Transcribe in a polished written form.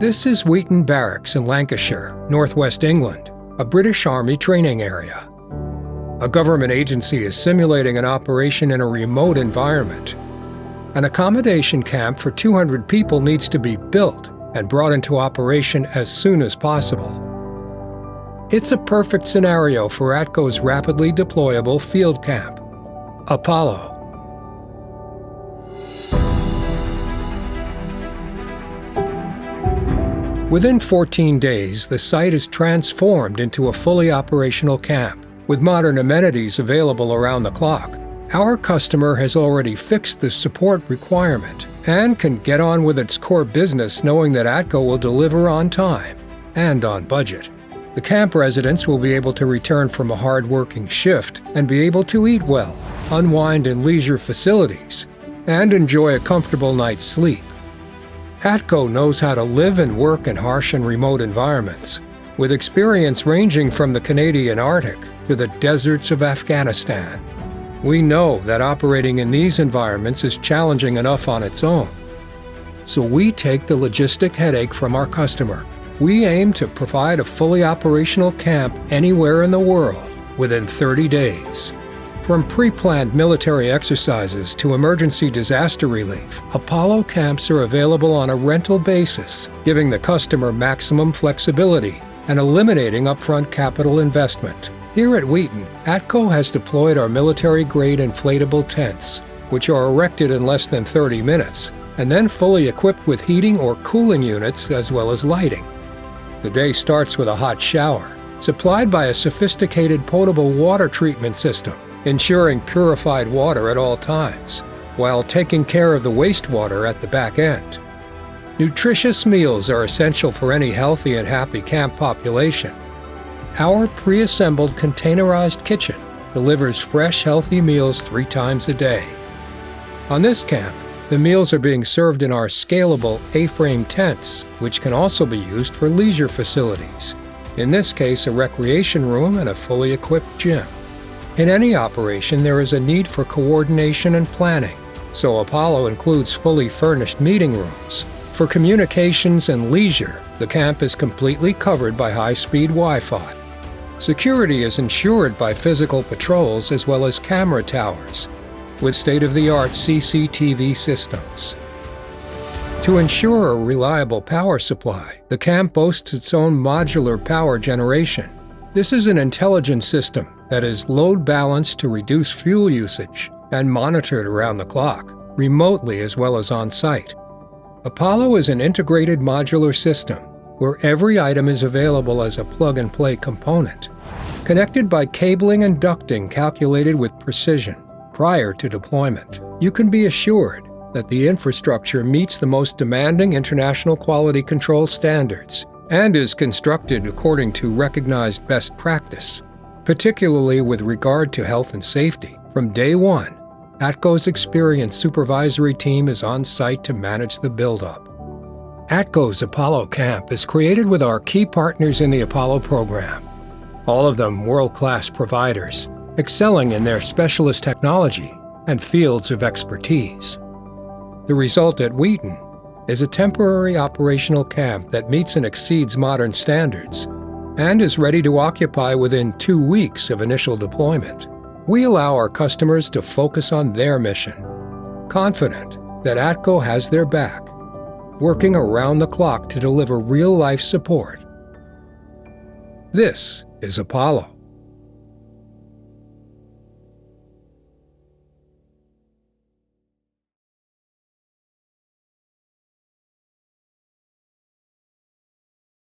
This is Wheaton Barracks in Lancashire, northwest England, a British Army training area. A government agency is simulating an operation in a remote environment. An accommodation camp for 200 people needs to be built and brought into operation as soon as possible. It's a perfect scenario for ATCO's rapidly deployable field camp, Apollo. Within 14 days, the site is transformed into a fully operational camp, with modern amenities available around the clock. Our customer has already fixed the support requirement and can get on with its core business knowing that ATCO will deliver on time and on budget. The camp residents will be able to return from a hard-working shift and be able to eat well, unwind in leisure facilities, and enjoy a comfortable night's sleep. ATCO knows how to live and work in harsh and remote environments, with experience ranging from the Canadian Arctic to the deserts of Afghanistan. We know that operating in these environments is challenging enough on its own. So we take the logistic headache from our customer. We aim to provide a fully operational camp anywhere in the world within 30 days. From pre-planned military exercises to emergency disaster relief, Apollo camps are available on a rental basis, giving the customer maximum flexibility and eliminating upfront capital investment. Here at Wheaton, ATCO has deployed our military-grade inflatable tents, which are erected in less than 30 minutes, and then fully equipped with heating or cooling units as well as lighting. The day starts with a hot shower, supplied by a sophisticated potable water treatment system, ensuring purified water at all times, while taking care of the wastewater at the back end. Nutritious meals are essential for any healthy and happy camp population. Our pre-assembled containerized kitchen delivers fresh, healthy meals 3 times a day. On this camp, the meals are being served in our scalable A-frame tents, which can also be used for leisure facilities, in this case a recreation room and a fully equipped gym. In any operation, there is a need for coordination and planning, so Apollo includes fully furnished meeting rooms. For communications and leisure, the camp is completely covered by high-speed Wi-Fi. Security is ensured by physical patrols as well as camera towers, with state-of-the-art CCTV systems. To ensure a reliable power supply, the camp boasts its own modular power generation. This is an intelligent system that is load balanced to reduce fuel usage and monitored around the clock, remotely as well as on-site. Apollo is an integrated modular system where every item is available as a plug-and-play component, connected by cabling and ducting calculated with precision. Prior to deployment, you can be assured that the infrastructure meets the most demanding international quality control standards and is constructed according to recognized best practice, particularly with regard to health and safety. From day one, ATCO's experienced supervisory team is on site to manage the buildup. ATCO's Apollo Camp is created with our key partners in the Apollo program, all of them world-class providers, excelling in their specialist technology and fields of expertise. The result at Wheaton is a temporary operational camp that meets and exceeds modern standards and is ready to occupy within 2 weeks of initial deployment. We allow our customers to focus on their mission, confident that ATCO has their back, working around the clock to deliver real-life support. This is Apollo.